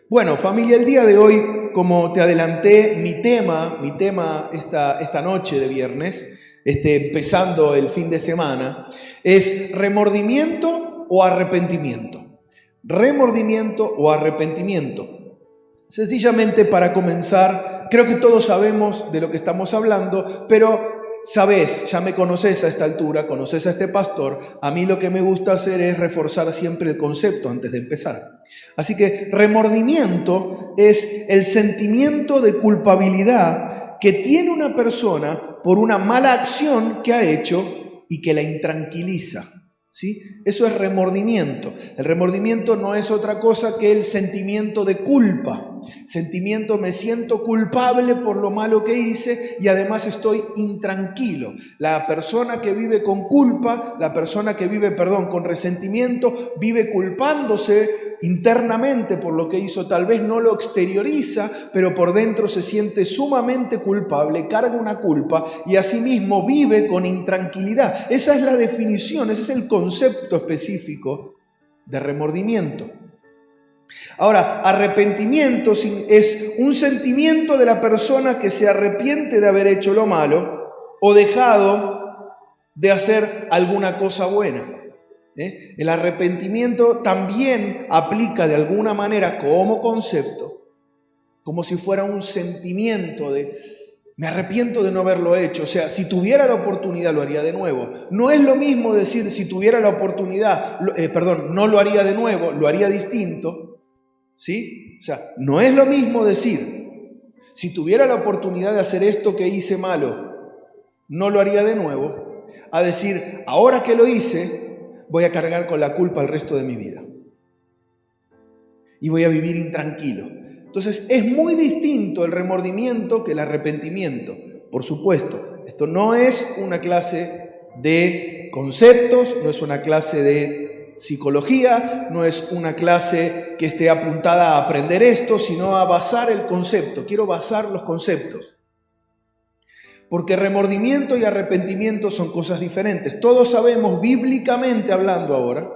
Bueno, familia, el día de hoy, como te adelanté, mi tema esta noche de viernes, empezando el fin de semana, es remordimiento o arrepentimiento. Remordimiento o arrepentimiento. Sencillamente para comenzar, creo que todos sabemos de lo que estamos hablando, pero sabes, ya me conoces a esta altura, conoces a este pastor, a mí lo que me gusta hacer es reforzar siempre el concepto antes de empezar. Así que remordimiento es el sentimiento de culpabilidad que tiene una persona por una mala acción que ha hecho y que la intranquiliza. ¿Sí? Eso es remordimiento. El remordimiento no es otra cosa que el sentimiento de culpa. Sentimiento, me siento culpable por lo malo que hice y además estoy intranquilo. La persona que vive con culpa, la persona que vive, con resentimiento, vive culpándose internamente por lo que hizo. Tal vez no lo exterioriza, pero por dentro se siente sumamente culpable, carga una culpa y asimismo vive con intranquilidad. Esa es la definición, ese es el concepto específico de remordimiento. Ahora, arrepentimiento es un sentimiento de la persona que se arrepiente de haber hecho lo malo o dejado de hacer alguna cosa buena. El arrepentimiento también aplica de alguna manera como concepto, como si fuera un sentimiento de me arrepiento de no haberlo hecho. O sea, si tuviera la oportunidad lo haría de nuevo. No es lo mismo decir si tuviera la oportunidad, no lo haría de nuevo, lo haría distinto. ¿Sí? O sea, no es lo mismo decir, si tuviera la oportunidad de hacer esto que hice malo, no lo haría de nuevo, a decir, ahora que lo hice, voy a cargar con la culpa el resto de mi vida. Y voy a vivir intranquilo. Entonces, es muy distinto el remordimiento que el arrepentimiento. Por supuesto, esto no es una clase de conceptos, no es una clase de psicología, no es una clase que esté apuntada a aprender esto, sino a basar el concepto. Quiero basar los conceptos. Porque remordimiento y arrepentimiento son cosas diferentes. Todos sabemos, bíblicamente hablando ahora,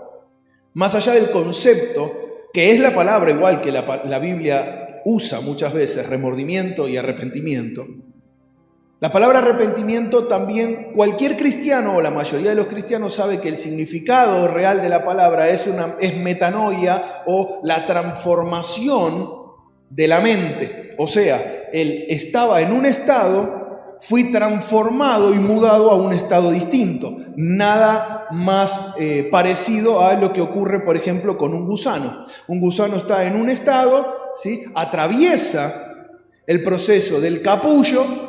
más allá del concepto, que es la palabra igual que la Biblia usa muchas veces, remordimiento y arrepentimiento. La palabra arrepentimiento también, cualquier cristiano o la mayoría de los cristianos sabe que el significado real de la palabra es metanoia o la transformación de la mente. O sea, él estaba en un estado, fui transformado y mudado a un estado distinto. Nada más parecido a lo que ocurre, por ejemplo, con un gusano. Un gusano está en un estado, ¿sí? Atraviesa el proceso del capullo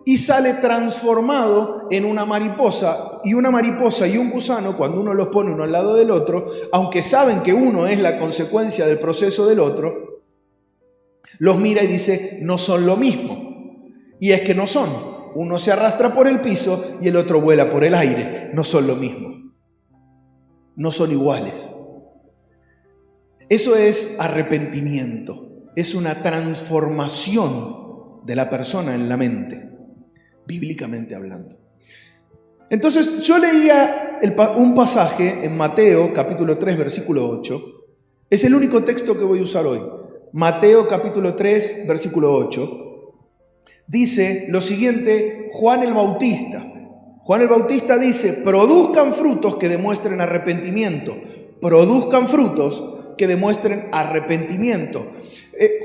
y sale transformado en una mariposa. Y una mariposa y un gusano, cuando uno los pone uno al lado del otro, aunque saben que uno es la consecuencia del proceso del otro, los mira y dice, no son lo mismo. Y es que no son. Uno se arrastra por el piso y el otro vuela por el aire. No son lo mismo. No son iguales. Eso es arrepentimiento. Es una transformación de la persona en la mente, bíblicamente hablando. Entonces yo leía un pasaje en Mateo capítulo 3 versículo 8. Es el único texto que voy a usar hoy. Mateo capítulo 3 versículo 8. Dice lo siguiente Juan el Bautista. Juan el Bautista dice, produzcan frutos que demuestren arrepentimiento. Produzcan frutos que demuestren arrepentimiento.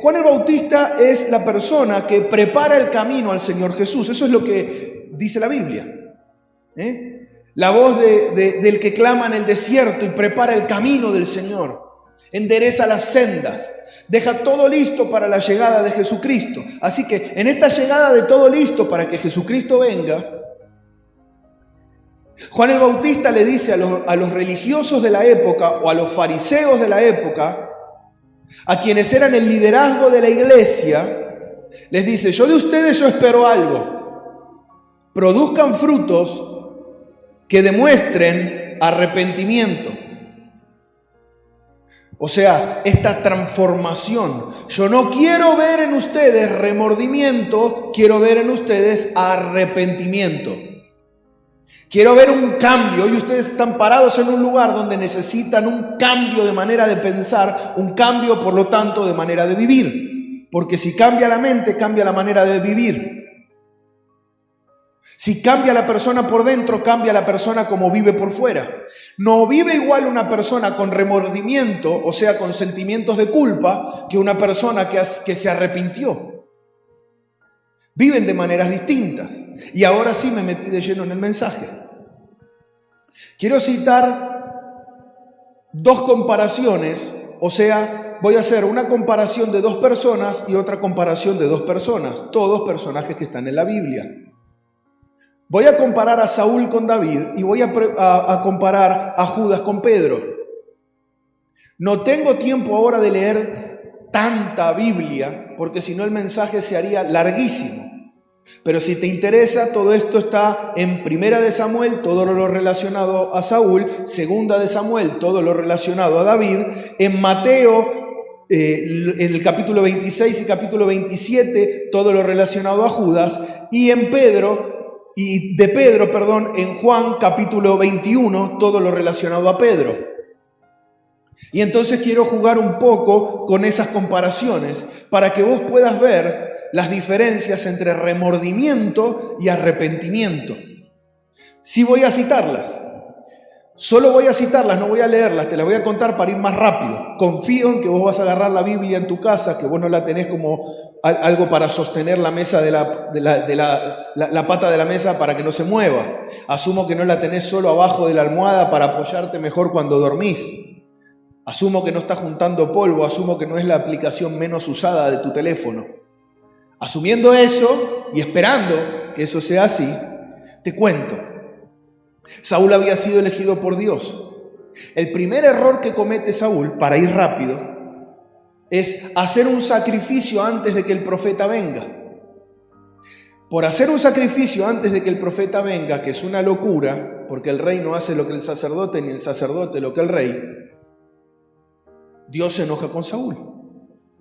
Juan el Bautista es la persona que prepara el camino al Señor Jesús. Eso es lo que dice la Biblia. La voz del que clama en el desierto y prepara el camino del Señor. Endereza las sendas. Deja todo listo para la llegada de Jesucristo. Así que en esta llegada de todo listo para que Jesucristo venga, Juan el Bautista le dice a los religiosos de la época o a los fariseos de la época, a quienes eran el liderazgo de la iglesia, les dice, yo de ustedes yo espero algo. Produzcan frutos que demuestren arrepentimiento. O sea, esta transformación. Yo no quiero ver en ustedes remordimiento, quiero ver en ustedes arrepentimiento. Quiero ver un cambio. Hoy ustedes están parados en un lugar donde necesitan un cambio de manera de pensar, un cambio, por lo tanto, de manera de vivir. Porque si cambia la mente, cambia la manera de vivir. Si cambia la persona por dentro, cambia la persona como vive por fuera. No vive igual una persona con remordimiento, o sea, con sentimientos de culpa, que una persona que se arrepintió. Viven de maneras distintas. Y ahora sí me metí de lleno en el mensaje. Quiero citar dos comparaciones, o sea, voy a hacer una comparación de dos personas y otra comparación de dos personas, todos personajes que están en la Biblia. Voy a comparar a Saúl con David y voy a comparar a Judas con Pedro. No tengo tiempo ahora de leer tanta Biblia, porque si no el mensaje se haría larguísimo. Pero si te interesa, todo esto está en Primera de Samuel, todo lo relacionado a Saúl, Segunda de Samuel, todo lo relacionado a David, en Mateo, en el capítulo 26 y capítulo 27, todo lo relacionado a Judas, y en Pedro, en Juan capítulo 21, todo lo relacionado a Pedro. Y entonces quiero jugar un poco con esas comparaciones para que vos puedas ver las diferencias entre remordimiento y arrepentimiento. Sí voy a citarlas, solo voy a citarlas, no voy a leerlas, te las voy a contar para ir más rápido. Confío en que vos vas a agarrar la Biblia en tu casa, que vos no la tenés como algo para sostener la mesa la pata de la mesa para que no se mueva. Asumo que no la tenés solo abajo de la almohada para apoyarte mejor cuando dormís. Asumo que no estás juntando polvo, asumo que no es la aplicación menos usada de tu teléfono. Asumiendo eso y esperando que eso sea así, te cuento. Saúl había sido elegido por Dios. El primer error que comete Saúl, para ir rápido, es hacer un sacrificio antes de que el profeta venga. Por hacer un sacrificio antes de que el profeta venga, que es una locura, porque el rey no hace lo que el sacerdote, ni el sacerdote lo que el rey, Dios se enoja con Saúl,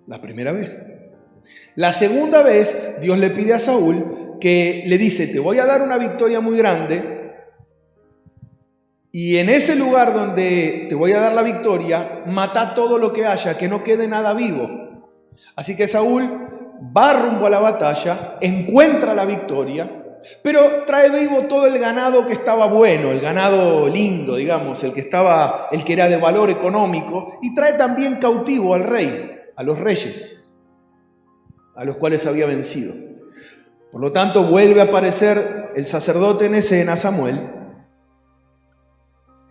la primera vez. La segunda vez, Dios le pide a Saúl que le dice, te voy a dar una victoria muy grande, y en ese lugar donde te voy a dar la victoria, mata todo lo que haya, que no quede nada vivo. Así que Saúl va rumbo a la batalla, encuentra la victoria, pero trae vivo todo el ganado que estaba bueno, el ganado lindo, digamos, el que era de valor económico, y trae también cautivo al rey, a los reyes, a los cuales había vencido. Por lo tanto, vuelve a aparecer el sacerdote en escena, Samuel,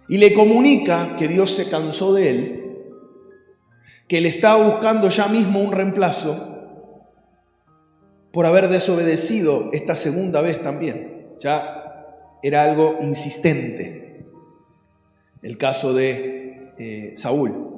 y le comunica que Dios se cansó de él, que le estaba buscando ya mismo un reemplazo por haber desobedecido esta segunda vez también. Ya era algo insistente el caso de Saúl.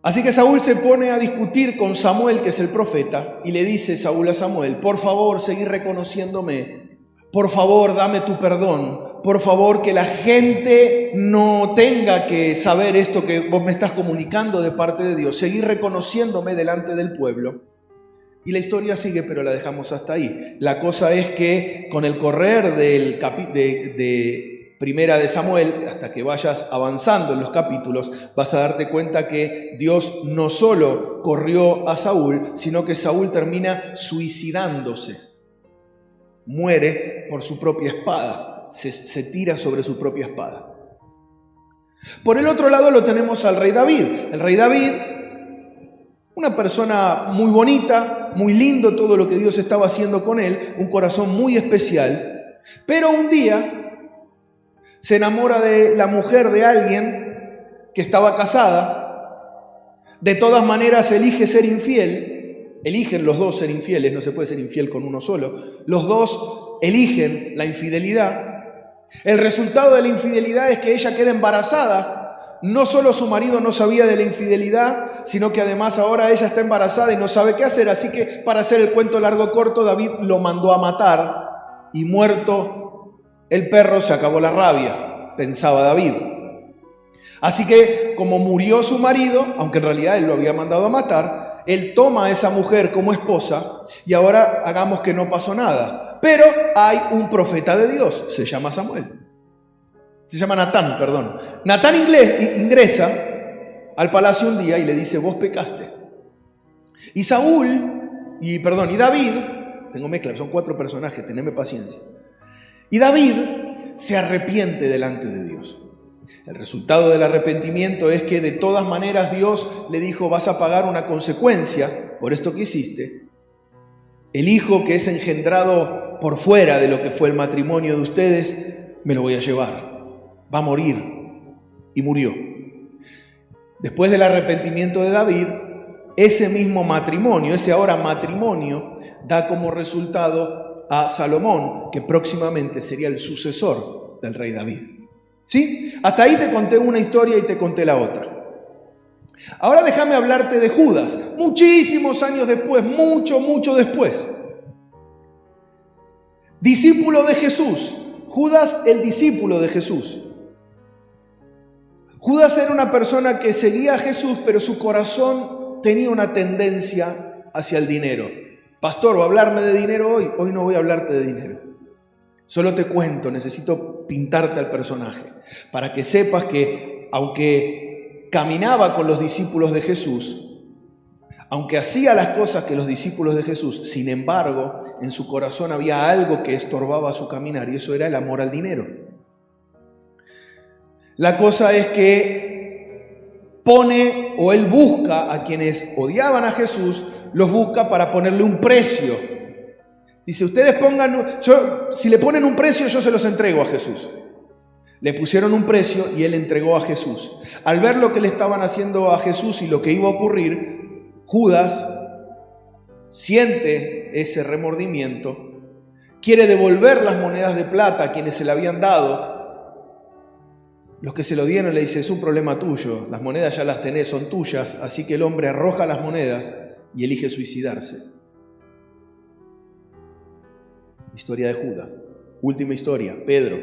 Así que Saúl se pone a discutir con Samuel, que es el profeta, y le dice Saúl a Samuel, por favor, seguí reconociéndome, por favor, dame tu perdón, por favor, que la gente no tenga que saber esto que vos me estás comunicando de parte de Dios, seguí reconociéndome delante del pueblo. Y la historia sigue, pero la dejamos hasta ahí. La cosa es que con el correr de Primera de Samuel, hasta que vayas avanzando en los capítulos, vas a darte cuenta que Dios no solo corrió a Saúl, sino que Saúl termina suicidándose. Muere por su propia espada, se tira sobre su propia espada. Por el otro lado lo tenemos al rey David. El rey David, una persona muy bonita, muy lindo todo lo que Dios estaba haciendo con él, un corazón muy especial, pero un día se enamora de la mujer de alguien que estaba casada, de todas maneras elige ser infiel, eligen los dos ser infieles, no se puede ser infiel con uno solo, los dos eligen la infidelidad. El resultado de la infidelidad es que ella queda embarazada. No solo su marido no sabía de la infidelidad, sino que además ahora ella está embarazada y no sabe qué hacer. Así que, para hacer el cuento largo corto, David lo mandó a matar y muerto el perro se acabó la rabia, pensaba David. Así que, como murió su marido, aunque en realidad él lo había mandado a matar, él toma a esa mujer como esposa y ahora hagamos que no pasó nada. pero hay un profeta de Dios, se llama Natán, perdón. Natán ingresa al palacio un día y le dice, vos pecaste. Y David, tengo mezcla, son 4 personajes, tenedme paciencia. Y David se arrepiente delante de Dios. El resultado del arrepentimiento es que de todas maneras Dios le dijo, vas a pagar una consecuencia por esto que hiciste. El hijo que es engendrado por fuera de lo que fue el matrimonio de ustedes, me lo voy a llevar. Va a morir. Y murió. Después del arrepentimiento de David, ese mismo matrimonio, ese ahora matrimonio, da como resultado a Salomón, que próximamente sería el sucesor del rey David. ¿Sí? Hasta ahí te conté una historia y te conté la otra. Ahora déjame hablarte de Judas, muchísimos años después, mucho después. Discípulo de Jesús, Judas el discípulo de Jesús. Judas era una persona que seguía a Jesús, pero su corazón tenía una tendencia hacia el dinero. Pastor, ¿va a hablarme de dinero hoy? Hoy no voy a hablarte de dinero. Solo te cuento, necesito pintarte al personaje, para que sepas que aunque caminaba con los discípulos de Jesús, aunque hacía las cosas que los discípulos de Jesús, sin embargo, en su corazón había algo que estorbaba su caminar, y eso era el amor al dinero. La cosa es que él busca a quienes odiaban a Jesús, los busca para ponerle un precio. Dice, ustedes si le ponen un precio, yo se los entrego a Jesús. Le pusieron un precio y él entregó a Jesús. Al ver lo que le estaban haciendo a Jesús y lo que iba a ocurrir, Judas siente ese remordimiento, quiere devolver las monedas de plata a quienes se le habían dado. Los que se lo dieron le dicen, es un problema tuyo, las monedas ya las tenés, son tuyas. Así que el hombre arroja las monedas y elige suicidarse. Historia de Judas. Última historia, Pedro.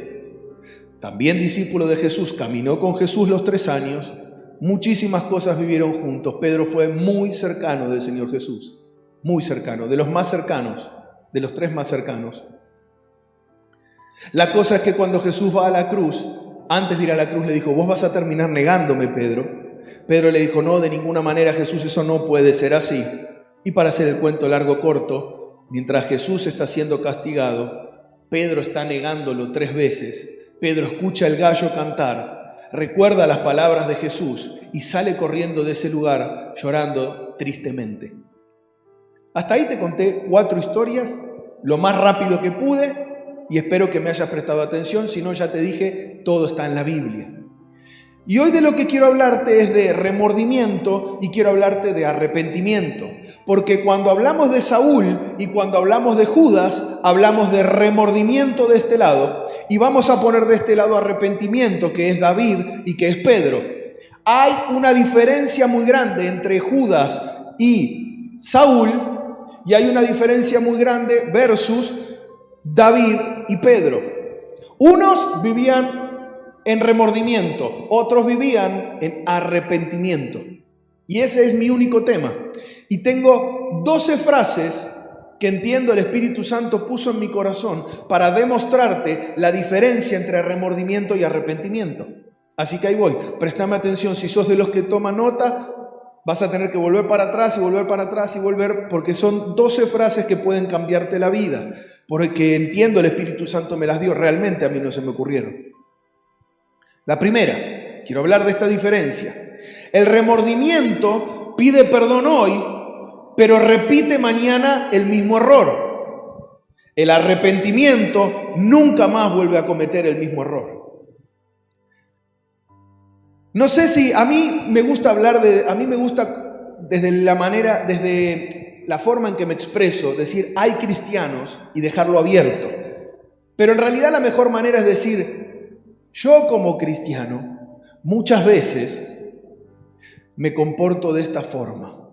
También discípulo de Jesús, caminó con Jesús los 3 años. Muchísimas cosas vivieron juntos. Pedro fue muy cercano del Señor Jesús. Muy cercano, de los más cercanos, de los 3 más cercanos. La cosa es que cuando Jesús va a la cruz, antes de ir a la cruz le dijo, vos vas a terminar negándome, Pedro. Pedro le dijo, no, de ninguna manera, Jesús, eso no puede ser así. Y para hacer el cuento largo corto, mientras Jesús está siendo castigado, Pedro está negándolo 3 veces. Pedro escucha el gallo cantar, recuerda las palabras de Jesús y sale corriendo de ese lugar llorando tristemente. Hasta ahí te conté 4 historias, lo más rápido que pude, y espero que me hayas prestado atención, si no ya te dije, todo está en la Biblia. Y hoy de lo que quiero hablarte es de remordimiento y quiero hablarte de arrepentimiento. Porque cuando hablamos de Saúl y cuando hablamos de Judas, hablamos de remordimiento de este lado y vamos a poner de este lado arrepentimiento, que es David y que es Pedro. Hay una diferencia muy grande entre Judas y Saúl y hay una diferencia muy grande versus David y Pedro. Unos vivían en remordimiento, otros vivían en arrepentimiento. Y ese es mi único tema. Y tengo 12 frases que entiendo el Espíritu Santo puso en mi corazón para demostrarte la diferencia entre remordimiento y arrepentimiento. Así que ahí voy. Préstame atención, si sos de los que toman nota, vas a tener que volver para atrás y volver para atrás y volver, porque son 12 frases que pueden cambiarte la vida. Porque entiendo el Espíritu Santo me las dio, realmente a mí no se me ocurrieron. La primera, quiero hablar de esta diferencia. El remordimiento pide perdón hoy, pero repite mañana el mismo error. El arrepentimiento nunca más vuelve a cometer el mismo error. No sé si a mí me gusta desde la forma en que me expreso, decir hay cristianos y dejarlo abierto. Pero en realidad la mejor manera es decir, yo como cristiano muchas veces me comporto de esta forma.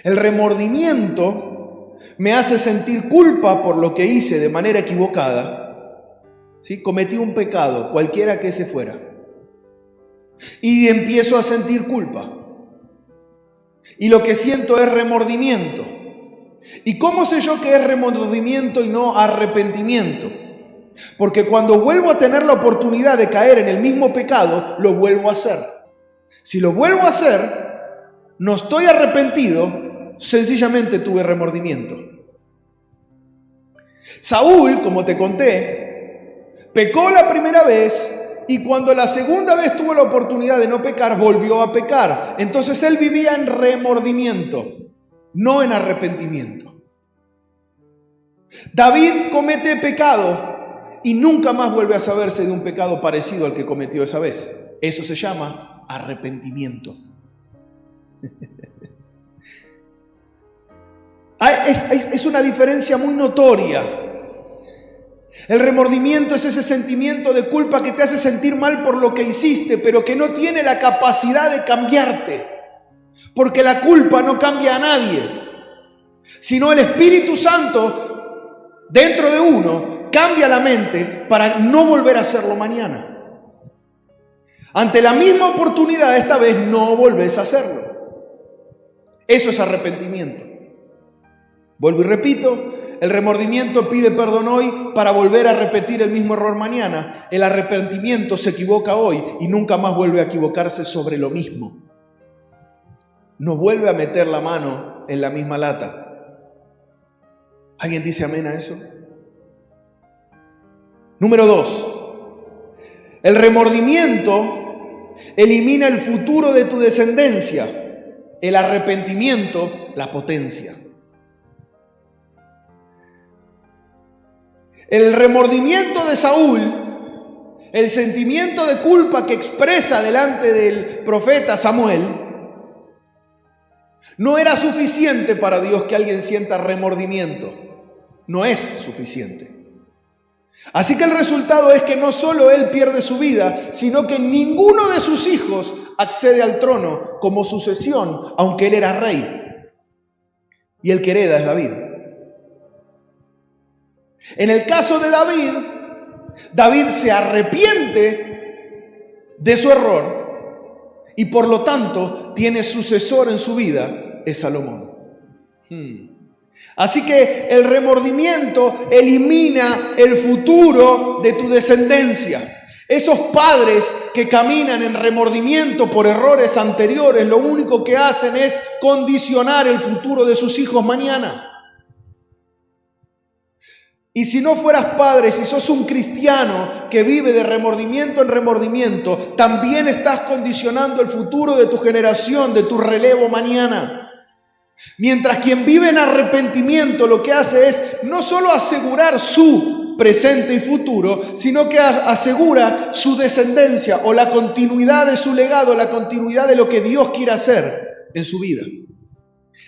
El remordimiento me hace sentir culpa por lo que hice de manera equivocada. ¿Sí? Cometí un pecado, cualquiera que ese fuera. Y empiezo a sentir culpa. Y lo que siento es remordimiento. ¿Y cómo sé yo que es remordimiento y no arrepentimiento? Porque cuando vuelvo a tener la oportunidad de caer en el mismo pecado, lo vuelvo a hacer. Si lo vuelvo a hacer, no estoy arrepentido, sencillamente tuve remordimiento. Saúl, como te conté, pecó la primera vez y cuando la segunda vez tuvo la oportunidad de no pecar, volvió a pecar. Entonces él vivía en remordimiento, no en arrepentimiento. David comete pecado y nunca más vuelve a saberse de un pecado parecido al que cometió esa vez. Eso se llama arrepentimiento. Es una diferencia muy notoria. El remordimiento es ese sentimiento de culpa que te hace sentir mal por lo que hiciste, pero que no tiene la capacidad de cambiarte. Porque la culpa no cambia a nadie, sino el Espíritu Santo dentro de uno cambia la mente para no volver a hacerlo mañana. Ante la misma oportunidad, esta vez no volvés a hacerlo. Eso es arrepentimiento. Vuelvo y repito, el remordimiento pide perdón hoy para volver a repetir el mismo error mañana. El arrepentimiento se equivoca hoy y nunca más vuelve a equivocarse sobre lo mismo. No vuelve a meter la mano en la misma lata. ¿Alguien dice amén a eso? Número 2. El remordimiento elimina el futuro de tu descendencia. El arrepentimiento, la potencia. El remordimiento de Saúl, el sentimiento de culpa que expresa delante del profeta Samuel, no era suficiente para Dios que alguien sienta remordimiento. No es suficiente. Así que el resultado es que no solo él pierde su vida, sino que ninguno de sus hijos accede al trono como sucesión, aunque él era rey. Y el que hereda es David. En el caso de David, David se arrepiente de su error y por lo tanto tiene sucesor en su vida, es Salomón. Así que el remordimiento elimina el futuro de tu descendencia. Esos padres que caminan en remordimiento por errores anteriores, lo único que hacen es condicionar el futuro de sus hijos mañana. Y si no fueras padre, si sos un cristiano que vive de remordimiento en remordimiento, también estás condicionando el futuro de tu generación, de tu relevo mañana. Mientras quien vive en arrepentimiento lo que hace es no solo asegurar su presente y futuro, sino que asegura su descendencia o la continuidad de su legado, la continuidad de lo que Dios quiere hacer en su vida.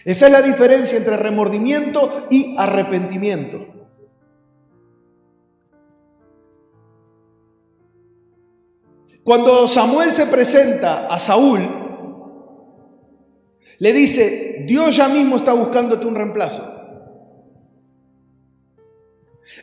Esa es la diferencia entre remordimiento y arrepentimiento. Cuando Samuel se presenta a Saúl, le dice, Dios ya mismo está buscándote un reemplazo.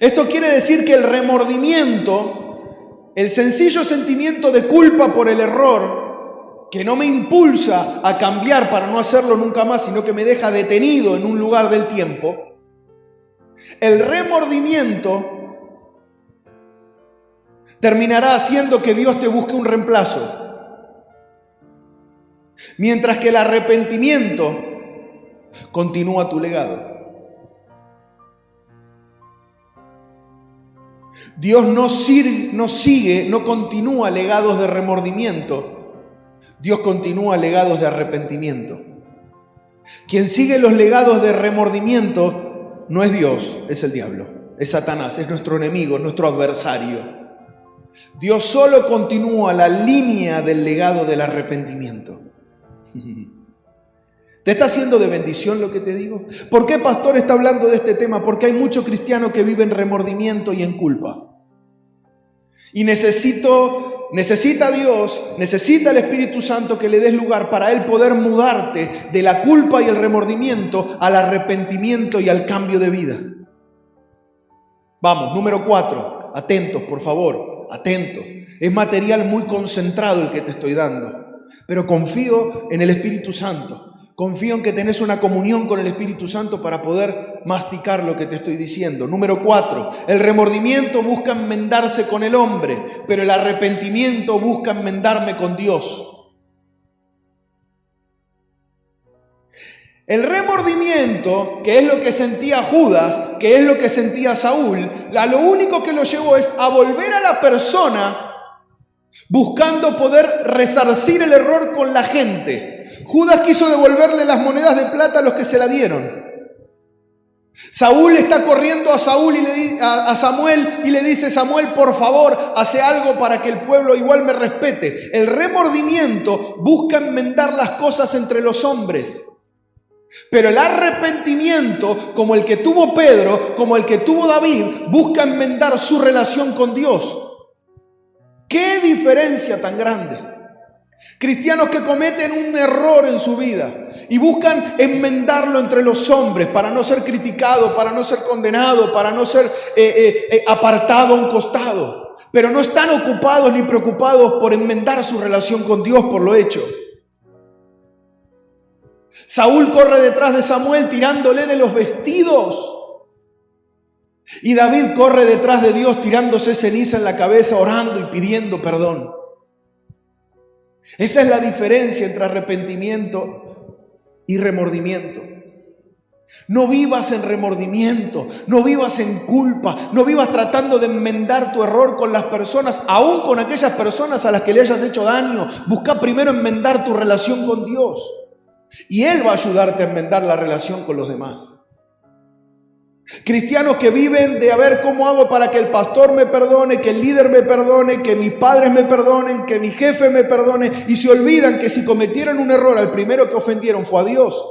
Esto quiere decir que el remordimiento, el sencillo sentimiento de culpa por el error, que no me impulsa a cambiar para no hacerlo nunca más, sino que me deja detenido en un lugar del tiempo, el remordimiento terminará haciendo que Dios te busque un reemplazo. Mientras que el arrepentimiento continúa tu legado. Dios no continúa legados de remordimiento. Dios continúa legados de arrepentimiento. Quien sigue los legados de remordimiento no es Dios, es el diablo, es Satanás, es nuestro enemigo, nuestro adversario. Dios solo continúa la línea del legado del arrepentimiento. ¿Te está haciendo de bendición lo que te digo? ¿Por qué pastor está hablando de este tema? Porque hay muchos cristianos que viven en remordimiento y en culpa. Y necesita Dios, necesita el Espíritu Santo que le des lugar para Él poder mudarte de la culpa y el remordimiento al arrepentimiento y al cambio de vida. Vamos, número 4. Atentos, por favor. Atentos. Es material muy concentrado el que te estoy dando. Pero confío en el Espíritu Santo. Confío en que tenés una comunión con el Espíritu Santo para poder masticar lo que te estoy diciendo. Número 4, el remordimiento busca enmendarse con el hombre, pero el arrepentimiento busca enmendarme con Dios. El remordimiento, que es lo que sentía Judas, que es lo que sentía Saúl, lo único que lo llevó es a volver a la persona buscando poder resarcir el error con la gente. Judas quiso devolverle las monedas de plata a los que se la dieron. Saúl está corriendo a Samuel y le dice: Samuel, por favor, hace algo para que el pueblo igual me respete. El remordimiento busca enmendar las cosas entre los hombres. Pero el arrepentimiento, como el que tuvo Pedro, como el que tuvo David, busca enmendar su relación con Dios. ¡Qué diferencia tan grande! Cristianos que cometen un error en su vida y buscan enmendarlo entre los hombres para no ser criticado, para no ser condenado, para no ser apartado a un costado. Pero no están ocupados ni preocupados por enmendar su relación con Dios por lo hecho. Saúl corre detrás de Samuel tirándole de los vestidos. Y David corre detrás de Dios tirándose ceniza en la cabeza, orando y pidiendo perdón. Esa es la diferencia entre arrepentimiento y remordimiento. No vivas en remordimiento, no vivas en culpa, no vivas tratando de enmendar tu error con las personas, aún con aquellas personas a las que le hayas hecho daño. Busca primero enmendar tu relación con Dios. Y Él va a ayudarte a enmendar la relación con los demás. Cristianos que viven de a ver cómo hago para que el pastor me perdone, que el líder me perdone, que mis padres me perdonen, que mi jefe me perdone, y se olvidan que si cometieron un error, al primero que ofendieron fue a Dios.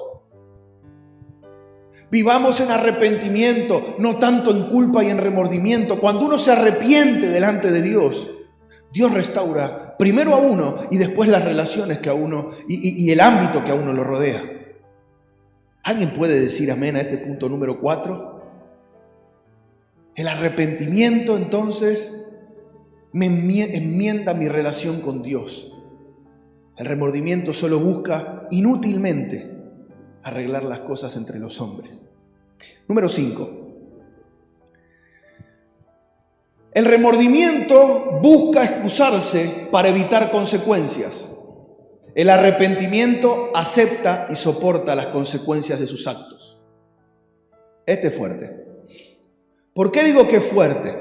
Vivamos en arrepentimiento, no tanto en culpa y en remordimiento. Cuando uno se arrepiente delante de Dios, Dios restaura primero a uno y después las relaciones que a uno y el ámbito que a uno lo rodea. ¿Alguien puede decir amén a este punto número 4? El arrepentimiento entonces me enmienda mi relación con Dios. El remordimiento solo busca inútilmente arreglar las cosas entre los hombres. Número 5. El remordimiento busca excusarse para evitar consecuencias. El arrepentimiento acepta y soporta las consecuencias de sus actos. Este es fuerte. ¿Por qué digo que es fuerte?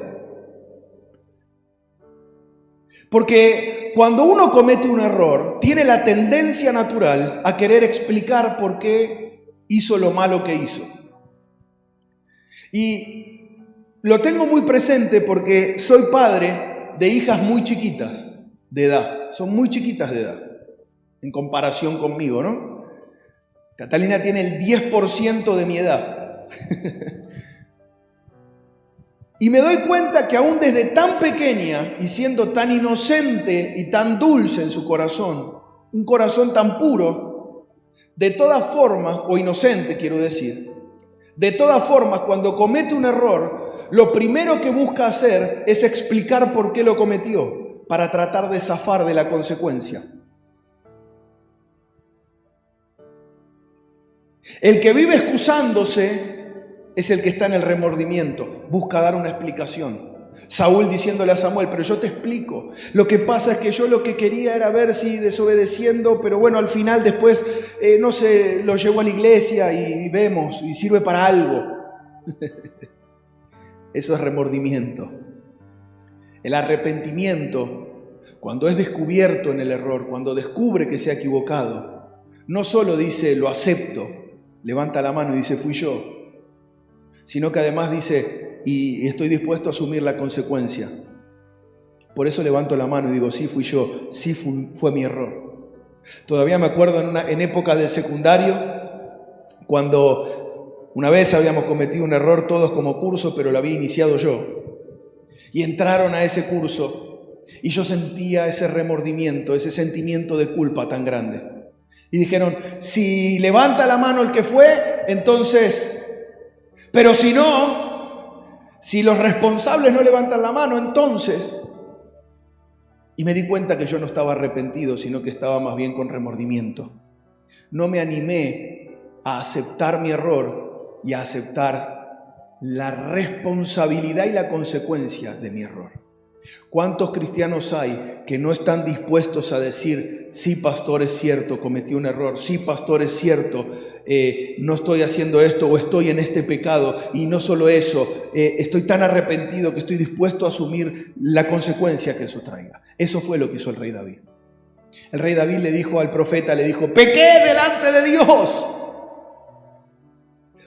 Porque cuando uno comete un error, tiene la tendencia natural a querer explicar por qué hizo lo malo que hizo. Y lo tengo muy presente porque soy padre de hijas muy chiquitas de edad. Son muy chiquitas de edad, en comparación conmigo, ¿no? Catalina tiene el 10% de mi edad. Y me doy cuenta que aún desde tan pequeña y siendo tan inocente y tan dulce en su corazón, un corazón tan puro, de todas formas, o inocente quiero decir, de todas formas cuando comete un error, lo primero que busca hacer es explicar por qué lo cometió, para tratar de zafar de la consecuencia. El que vive excusándose es el que está en el remordimiento, busca dar una explicación. Saúl diciéndole a Samuel: pero yo te explico, lo que pasa es que yo lo que quería era ver si desobedeciendo, pero bueno, al final después, no sé, lo llevo a la iglesia y vemos, y sirve para algo. Eso es remordimiento. El arrepentimiento, cuando es descubierto en el error, cuando descubre que se ha equivocado, no solo dice lo acepto, levanta la mano y dice fui yo, sino que además dice y estoy dispuesto a asumir la consecuencia. Por eso levanto la mano y digo sí fui yo, sí fue mi error. Todavía me acuerdo en época del secundario, cuando una vez habíamos cometido un error todos como curso, pero lo había iniciado yo. Y entraron a ese curso y yo sentía ese remordimiento, ese sentimiento de culpa tan grande. Y dijeron, si levanta la mano el que fue, entonces... Pero si no, si los responsables no levantan la mano, entonces... Y me di cuenta que yo no estaba arrepentido, sino que estaba más bien con remordimiento. No me animé a aceptar mi error y a aceptar la responsabilidad y la consecuencia de mi error. ¿Cuántos cristianos hay que no están dispuestos a decir, sí, pastor, es cierto, cometí un error, sí, pastor, es cierto, no estoy haciendo esto o estoy en este pecado, y no solo eso, estoy tan arrepentido que estoy dispuesto a asumir la consecuencia que eso traiga? Eso fue lo que hizo el rey David. El rey David le dijo al profeta, le dijo, pequé delante de Dios.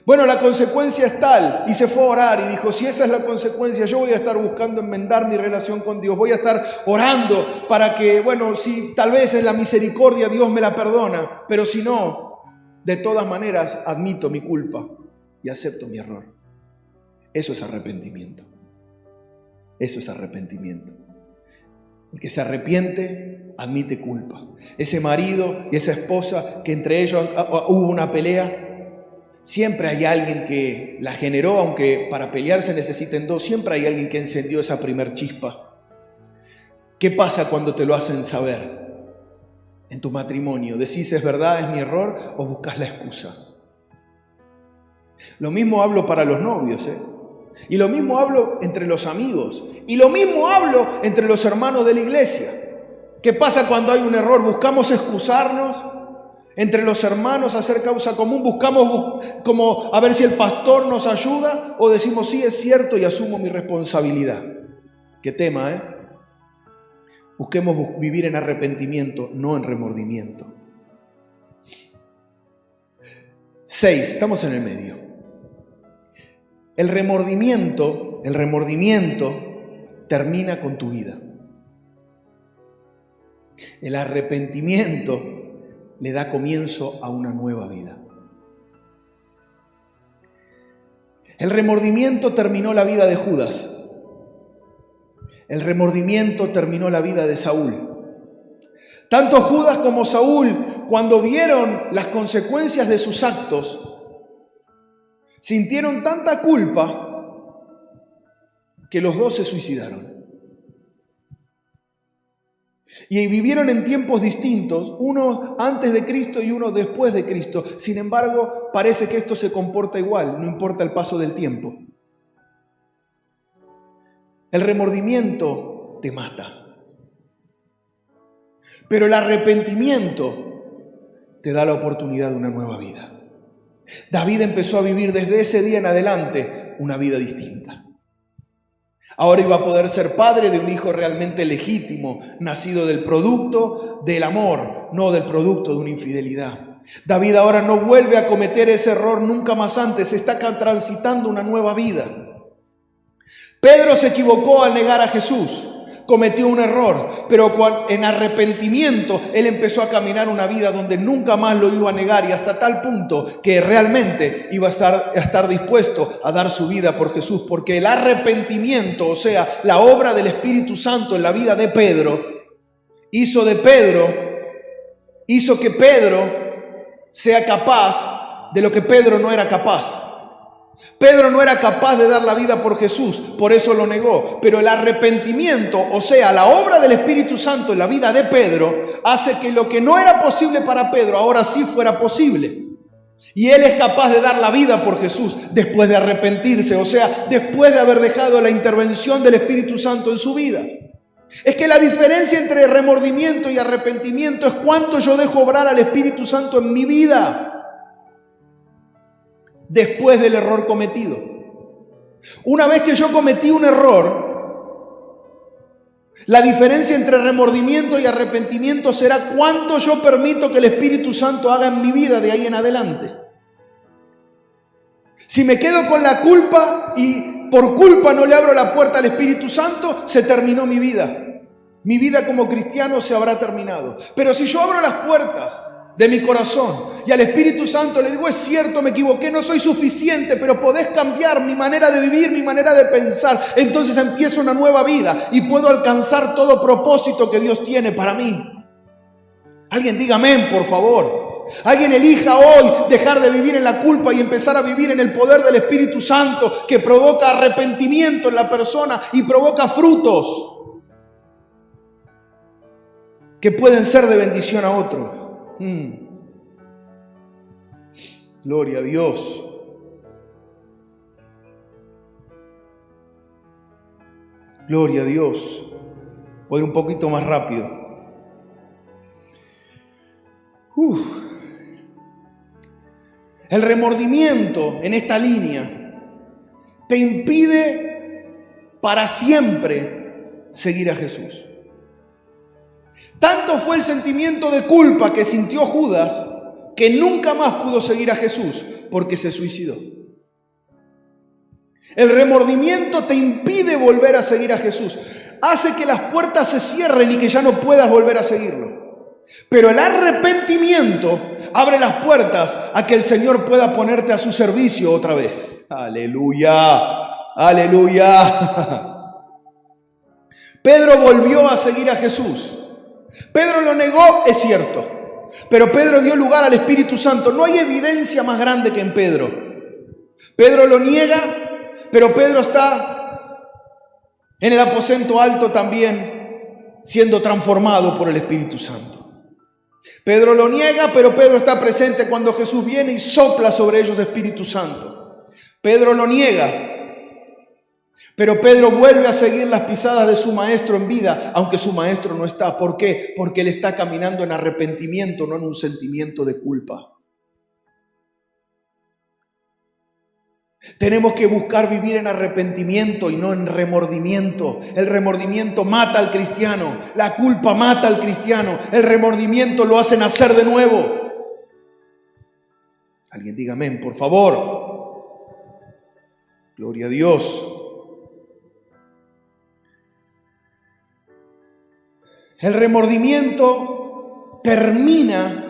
Bueno, la consecuencia es tal, y se fue a orar y dijo, si esa es la consecuencia, yo voy a estar buscando enmendar mi relación con Dios, voy a estar orando para que, bueno, si tal vez en la misericordia Dios me la perdona, pero si no, de todas maneras admito mi culpa y acepto mi error. Eso es arrepentimiento. Eso es arrepentimiento. El que se arrepiente admite culpa. Ese marido y esa esposa que entre ellos hubo una pelea, siempre hay alguien que la generó, aunque para pelear se necesiten dos, siempre hay alguien que encendió esa primer chispa. ¿Qué pasa cuando te lo hacen saber en tu matrimonio? ¿Decís es verdad, es mi error o buscas la excusa? Lo mismo hablo para los novios, y lo mismo hablo entre los amigos, y lo mismo hablo entre los hermanos de la iglesia. ¿Qué pasa cuando hay un error? ¿Buscamos excusarnos? Entre los hermanos, hacer causa común, buscamos como a ver si el pastor nos ayuda, o decimos sí, es cierto y asumo mi responsabilidad. Qué tema, Busquemos vivir en arrepentimiento, no en remordimiento. 6, estamos en el medio. El remordimiento termina con tu vida. El arrepentimiento le da comienzo a una nueva vida. El remordimiento terminó la vida de Judas. El remordimiento terminó la vida de Saúl. Tanto Judas como Saúl, cuando vieron las consecuencias de sus actos, sintieron tanta culpa que los dos se suicidaron. Y vivieron en tiempos distintos, uno antes de Cristo y uno después de Cristo. Sin embargo, parece que esto se comporta igual, no importa el paso del tiempo. El remordimiento te mata, pero el arrepentimiento te da la oportunidad de una nueva vida. David empezó a vivir desde ese día en adelante una vida distinta. Ahora iba a poder ser padre de un hijo realmente legítimo, nacido del producto del amor, no del producto de una infidelidad. David ahora no vuelve a cometer ese error nunca más antes, está transitando una nueva vida. Pedro se equivocó al negar a Jesús, cometió un error, pero en arrepentimiento él empezó a caminar una vida donde nunca más lo iba a negar, y hasta tal punto que realmente iba a estar dispuesto a dar su vida por Jesús, porque el arrepentimiento, o sea, la obra del Espíritu Santo en la vida de Pedro, hizo que Pedro sea capaz de lo que Pedro no era capaz. Pedro no era capaz de dar la vida por Jesús, por eso lo negó. Pero el arrepentimiento, o sea, la obra del Espíritu Santo en la vida de Pedro, hace que lo que no era posible para Pedro, ahora sí fuera posible. Y él es capaz de dar la vida por Jesús después de arrepentirse, o sea, después de haber dejado la intervención del Espíritu Santo en su vida. Es que la diferencia entre remordimiento y arrepentimiento es cuánto yo dejo obrar al Espíritu Santo en mi vida después del error cometido. Una vez que yo cometí un error, la diferencia entre remordimiento y arrepentimiento será cuánto yo permito que el Espíritu Santo haga en mi vida de ahí en adelante. Si me quedo con la culpa y por culpa no le abro la puerta al Espíritu Santo, se terminó mi vida. Mi vida como cristiano se habrá terminado. Pero si yo abro las puertas de mi corazón y al Espíritu Santo le digo, es cierto, me equivoqué, no soy suficiente, pero podés cambiar mi manera de vivir, mi manera de pensar, entonces empieza una nueva vida y puedo alcanzar todo propósito que Dios tiene para mí. Alguien diga amén, por favor. Alguien elija hoy dejar de vivir en la culpa y empezar a vivir en el poder del Espíritu Santo, que provoca arrepentimiento en la persona y provoca frutos que pueden ser de bendición a otro. Gloria a Dios. Gloria a Dios. Voy a ir un poquito más rápido. El remordimiento en esta línea te impide para siempre seguir a Jesús. Tanto fue el sentimiento de culpa que sintió Judas que nunca más pudo seguir a Jesús porque se suicidó. El remordimiento te impide volver a seguir a Jesús. Hace que las puertas se cierren y que ya no puedas volver a seguirlo. Pero el arrepentimiento abre las puertas a que el Señor pueda ponerte a su servicio otra vez. Aleluya, aleluya. Pedro volvió a seguir a Jesús. Pedro lo negó, es cierto, pero Pedro dio lugar al Espíritu Santo. No hay evidencia más grande que en Pedro. Pedro lo niega, pero Pedro está en el aposento alto también siendo transformado por el Espíritu Santo. Pedro lo niega, pero Pedro está presente cuando Jesús viene y sopla sobre ellos Espíritu Santo. Pedro lo niega, pero Pedro vuelve a seguir las pisadas de su maestro en vida, aunque su maestro no está. ¿Por qué? Porque él está caminando en arrepentimiento, no en un sentimiento de culpa. Tenemos que buscar vivir en arrepentimiento y no en remordimiento. El remordimiento mata al cristiano, la culpa mata al cristiano, el remordimiento lo hace nacer de nuevo. Alguien diga amén, por favor. Gloria a Dios. El remordimiento termina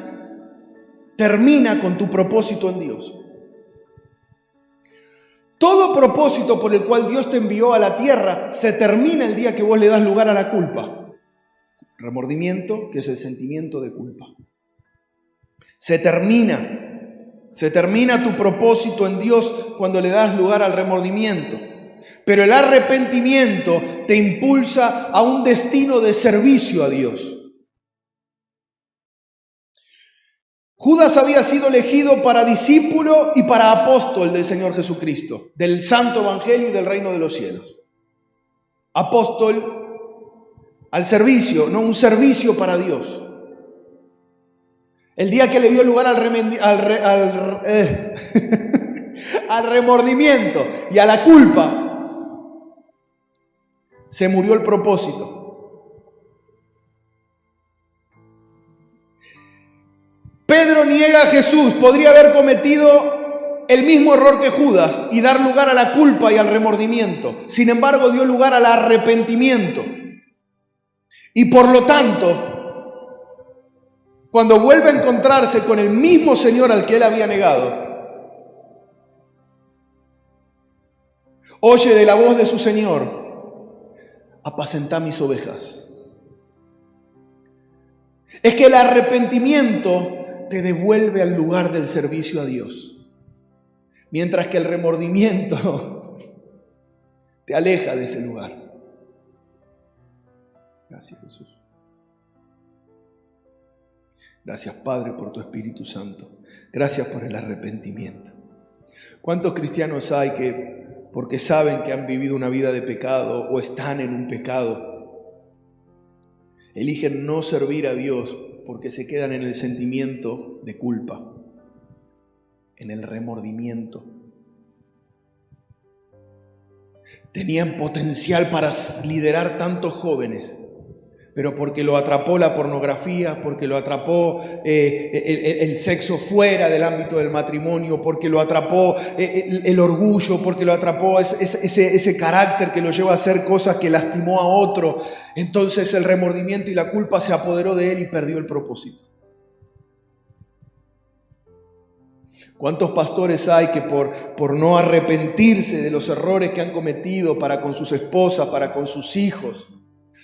con tu propósito en Dios. Todo propósito por el cual Dios te envió a la tierra se termina el día que vos le das lugar a la culpa. Remordimiento, que es el sentimiento de culpa. Se termina tu propósito en Dios cuando le das lugar al remordimiento. Pero el arrepentimiento te impulsa a un destino de servicio a Dios. Judas había sido elegido para discípulo y para apóstol del Señor Jesucristo, del Santo Evangelio y del Reino de los Cielos. Apóstol al servicio, no un servicio para Dios. El día que le dio lugar al remordimiento y a la culpa, se murió el propósito. Pedro niega a Jesús. Podría haber cometido el mismo error que Judas y dar lugar a la culpa y al remordimiento. Sin embargo, dio lugar al arrepentimiento. Y por lo tanto, cuando vuelve a encontrarse con el mismo Señor al que él había negado, oye de la voz de su Señor: apacentá mis ovejas. Es que el arrepentimiento te devuelve al lugar del servicio a Dios, mientras que el remordimiento te aleja de ese lugar. Gracias, Jesús. Gracias, Padre, por tu Espíritu Santo. Gracias por el arrepentimiento. ¿Cuántos cristianos hay que, porque saben que han vivido una vida de pecado o están en un pecado, eligen no servir a Dios porque se quedan en el sentimiento de culpa, en el remordimiento? Tenían potencial para liderar tantos jóvenes, pero porque lo atrapó la pornografía, porque lo atrapó el sexo fuera del ámbito del matrimonio, porque lo atrapó el orgullo, porque lo atrapó ese carácter que lo lleva a hacer cosas que lastimó a otro. Entonces el remordimiento y la culpa se apoderó de él y perdió el propósito. ¿Cuántos pastores hay que por no arrepentirse de los errores que han cometido para con sus esposas, para con sus hijos?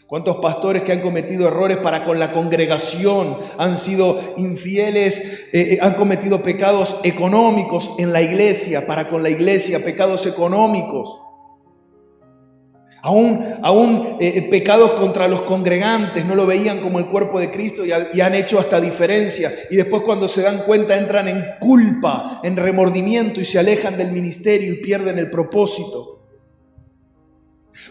¿Cuántos pastores que han cometido errores para con la congregación, han sido infieles, han cometido pecados económicos en la iglesia, para con la iglesia, pecados económicos? Aún pecados contra los congregantes, no lo veían como el cuerpo de Cristo y han hecho hasta diferencia. Y después, cuando se dan cuenta, entran en culpa, en remordimiento y se alejan del ministerio y pierden el propósito.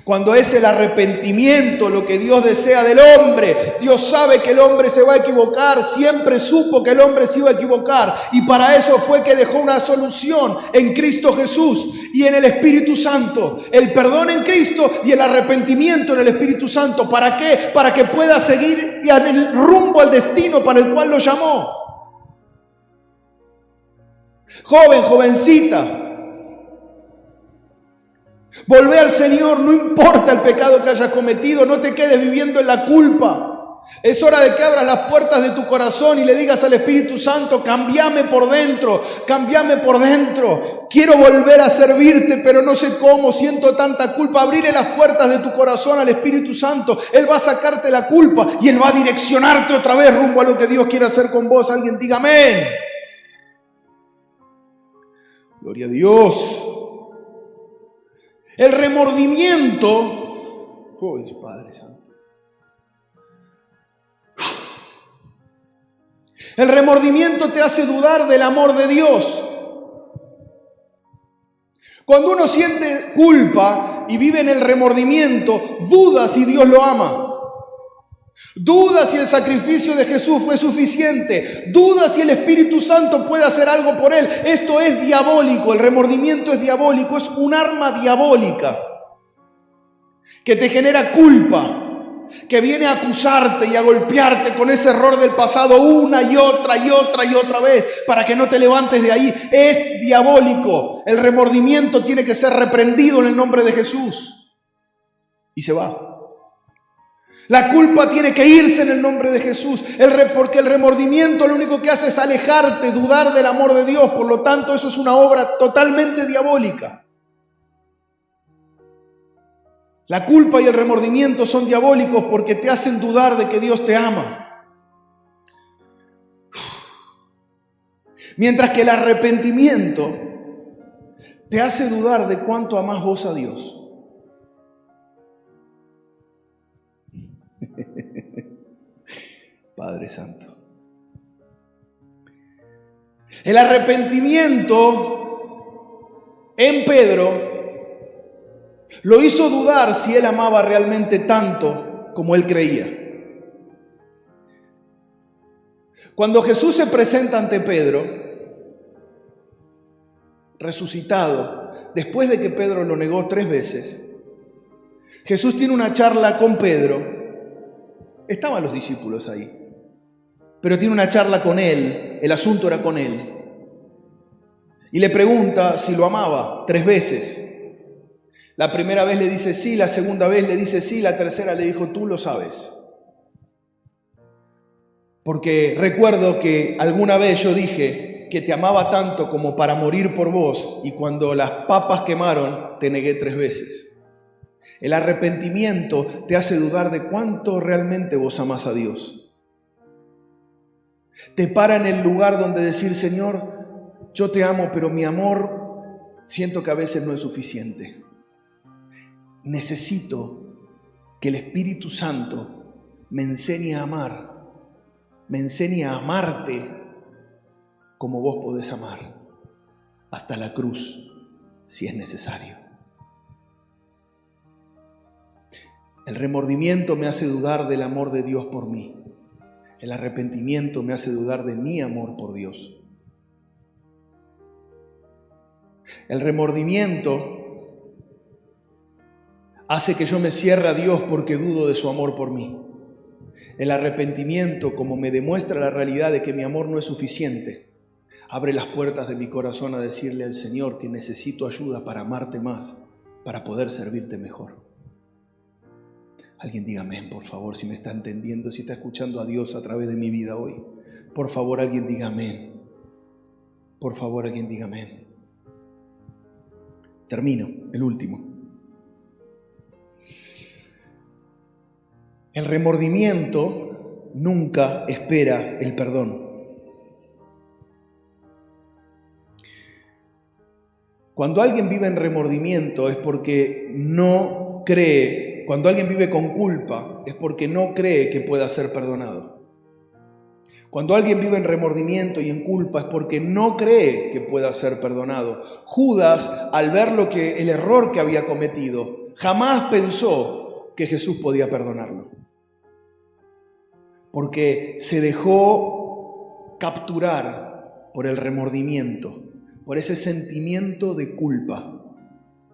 Cuando es el arrepentimiento lo que Dios desea del hombre, Dios sabe que el hombre se va a equivocar, siempre supo que el hombre se iba a equivocar y para eso fue que dejó una solución en Cristo Jesús y en el Espíritu Santo. El perdón en Cristo y el arrepentimiento en el Espíritu Santo. ¿Para qué? Para que pueda seguir el rumbo al destino para el cual lo llamó. Joven, jovencita, volvé al Señor, no importa el pecado que hayas cometido, no te quedes viviendo en la culpa. Es hora de que abras las puertas de tu corazón y le digas al Espíritu Santo, cámbiame por dentro, cámbiame por dentro. Quiero volver a servirte, pero no sé cómo, siento tanta culpa. Abrile las puertas de tu corazón al Espíritu Santo. Él va a sacarte la culpa y Él va a direccionarte otra vez rumbo a lo que Dios quiere hacer con vos. Alguien diga amén. Gloria a Dios. El remordimiento, Padre Santo. El remordimiento te hace dudar del amor de Dios. Cuando uno siente culpa y vive en el remordimiento, duda si Dios lo ama. Duda si el sacrificio de Jesús fue suficiente. Duda si el Espíritu Santo puede hacer algo por él. Esto es diabólico. El remordimiento es diabólico. Es un arma diabólica que te genera culpa, que viene a acusarte y a golpearte con ese error del pasado una y otra y otra y otra vez para que no te levantes de ahí. Es diabólico. El remordimiento tiene que ser reprendido en el nombre de Jesús. Y se va. La culpa tiene que irse en el nombre de Jesús, porque el remordimiento lo único que hace es alejarte, dudar del amor de Dios. Por lo tanto, eso es una obra totalmente diabólica. La culpa y el remordimiento son diabólicos porque te hacen dudar de que Dios te ama. Mientras que el arrepentimiento te hace dudar de cuánto amás vos a Dios. Padre Santo. El arrepentimiento en Pedro lo hizo dudar si él amaba realmente tanto como él creía. Cuando Jesús se presenta ante Pedro, resucitado, después de que Pedro lo negó 3 veces, Jesús tiene una charla con Pedro. Estaban los discípulos ahí, pero tiene una charla con él, el asunto era con él. Y le pregunta si lo amaba 3 veces. La primera vez le dice sí, la segunda vez le dice sí, la tercera le dijo tú lo sabes. Porque recuerdo que alguna vez yo dije que te amaba tanto como para morir por vos y cuando las papas quemaron te negué 3 veces. El arrepentimiento te hace dudar de cuánto realmente vos amás a Dios. Te para en el lugar donde decir, Señor, yo te amo, pero mi amor siento que a veces no es suficiente. Necesito que el Espíritu Santo me enseñe a amar, me enseñe a amarte como vos podés amar, hasta la cruz, si es necesario. El remordimiento me hace dudar del amor de Dios por mí. El arrepentimiento me hace dudar de mi amor por Dios. El remordimiento hace que yo me cierre a Dios porque dudo de su amor por mí. El arrepentimiento, como me demuestra la realidad de que mi amor no es suficiente, abre las puertas de mi corazón a decirle al Señor que necesito ayuda para amarte más, para poder servirte mejor. Alguien diga amén, por favor, si me está entendiendo, si está escuchando a Dios a través de mi vida hoy. Por favor, alguien diga amén. Por favor, alguien diga amén. Termino, el último. El remordimiento nunca espera el perdón. Cuando alguien vive en remordimiento es porque no cree. Cuando alguien vive con culpa es porque no cree que pueda ser perdonado. Cuando alguien vive en remordimiento y en culpa es porque no cree que pueda ser perdonado. Judas, al ver el error que había cometido, jamás pensó que Jesús podía perdonarlo. Porque se dejó capturar por el remordimiento, por ese sentimiento de culpa.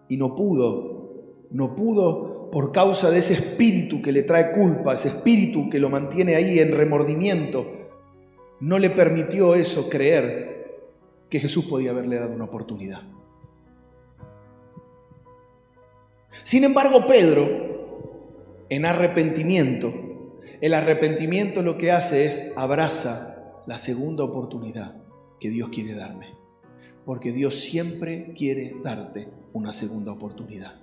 Y no pudo por causa de ese espíritu que le trae culpa, ese espíritu que lo mantiene ahí en remordimiento, no le permitió eso creer que Jesús podía haberle dado una oportunidad. Sin embargo, Pedro, en arrepentimiento, el arrepentimiento lo que hace es abraza la segunda oportunidad que Dios quiere darme. Porque Dios siempre quiere darte una segunda oportunidad.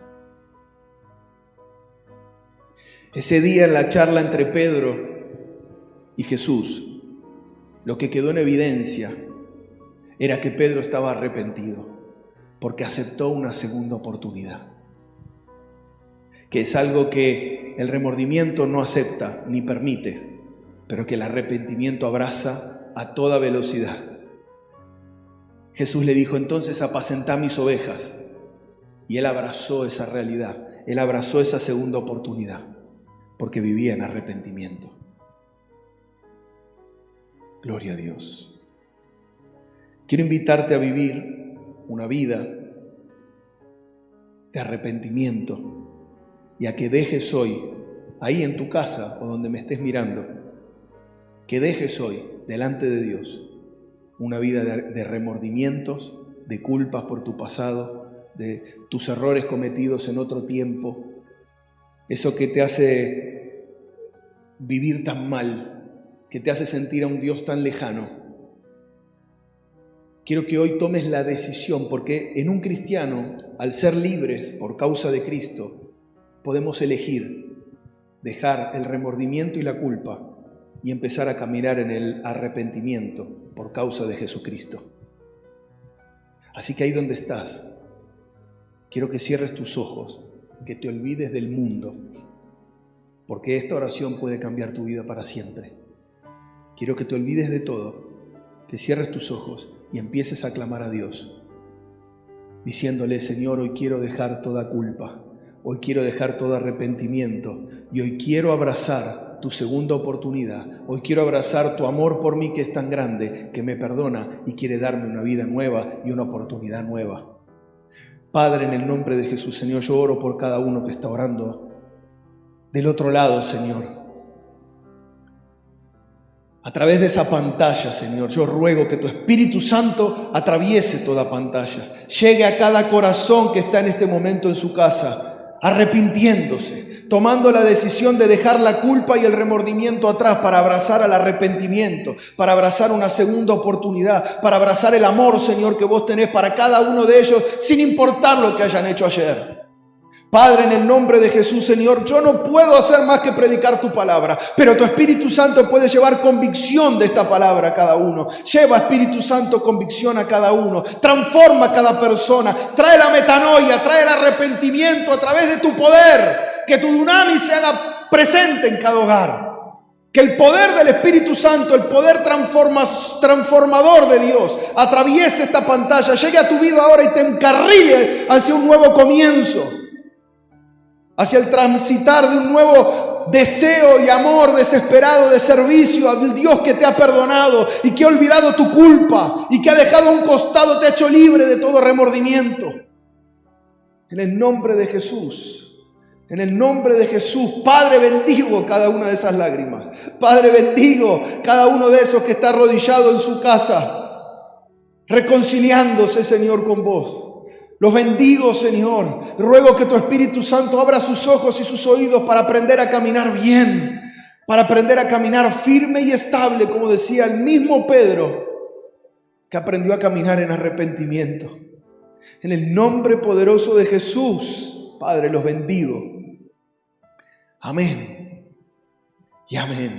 Ese día en la charla entre Pedro y Jesús, lo que quedó en evidencia era que Pedro estaba arrepentido porque aceptó una segunda oportunidad. Que es algo que el remordimiento no acepta ni permite, pero que el arrepentimiento abraza a toda velocidad. Jesús le dijo: entonces apacentá mis ovejas. Y él abrazó esa realidad, él abrazó esa segunda oportunidad, porque vivía en arrepentimiento. Gloria a Dios. Quiero invitarte a vivir una vida de arrepentimiento y a que dejes hoy, ahí en tu casa o donde me estés mirando, que dejes hoy delante de Dios una vida de remordimientos, de culpas por tu pasado, de tus errores cometidos en otro tiempo, eso que te hace vivir tan mal, que te hace sentir a un Dios tan lejano. Quiero que hoy tomes la decisión, porque en un cristiano, al ser libres por causa de Cristo, podemos elegir dejar el remordimiento y la culpa y empezar a caminar en el arrepentimiento por causa de Jesucristo. Así que ahí donde estás, quiero que cierres tus ojos, que te olvides del mundo, porque esta oración puede cambiar tu vida para siempre. Quiero que te olvides de todo, que cierres tus ojos y empieces a clamar a Dios, diciéndole: Señor, hoy quiero dejar toda culpa, hoy quiero dejar todo arrepentimiento y hoy quiero abrazar tu segunda oportunidad. Hoy quiero abrazar tu amor por mí, que es tan grande, que me perdona y quiere darme una vida nueva y una oportunidad nueva. Padre, en el nombre de Jesús, Señor, yo oro por cada uno que está orando del otro lado, Señor. A través de esa pantalla, Señor, yo ruego que tu Espíritu Santo atraviese toda pantalla, llegue a cada corazón que está en este momento en su casa, arrepintiéndose, tomando la decisión de dejar la culpa y el remordimiento atrás para abrazar al arrepentimiento, para abrazar una segunda oportunidad, para abrazar el amor, Señor, que vos tenés para cada uno de ellos, sin importar lo que hayan hecho ayer. Padre, en el nombre de Jesús, Señor, yo no puedo hacer más que predicar tu palabra, pero tu Espíritu Santo puede llevar convicción de esta palabra a cada uno. Lleva, Espíritu Santo, convicción a cada uno. Transforma a cada persona. Trae la metanoia, trae el arrepentimiento a través de tu poder. Que tu dunamis se haga presente en cada hogar. Que el poder del Espíritu Santo, el poder transformador de Dios, atraviese esta pantalla, llegue a tu vida ahora y te encarrile hacia un nuevo comienzo. Hacia el transitar de un nuevo deseo y amor desesperado de servicio al Dios que te ha perdonado y que ha olvidado tu culpa y que ha dejado a un costado, te ha hecho libre de todo remordimiento. En el nombre de Jesús, en el nombre de Jesús, Padre, bendigo cada una de esas lágrimas. Padre, bendigo cada uno de esos que está arrodillado en su casa, reconciliándose, Señor, con vos. Los bendigo, Señor. Ruego que tu Espíritu Santo abra sus ojos y sus oídos para aprender a caminar bien, para aprender a caminar firme y estable, como decía el mismo Pedro, que aprendió a caminar en arrepentimiento. En el nombre poderoso de Jesús, Padre, los bendigo. Amén y amén.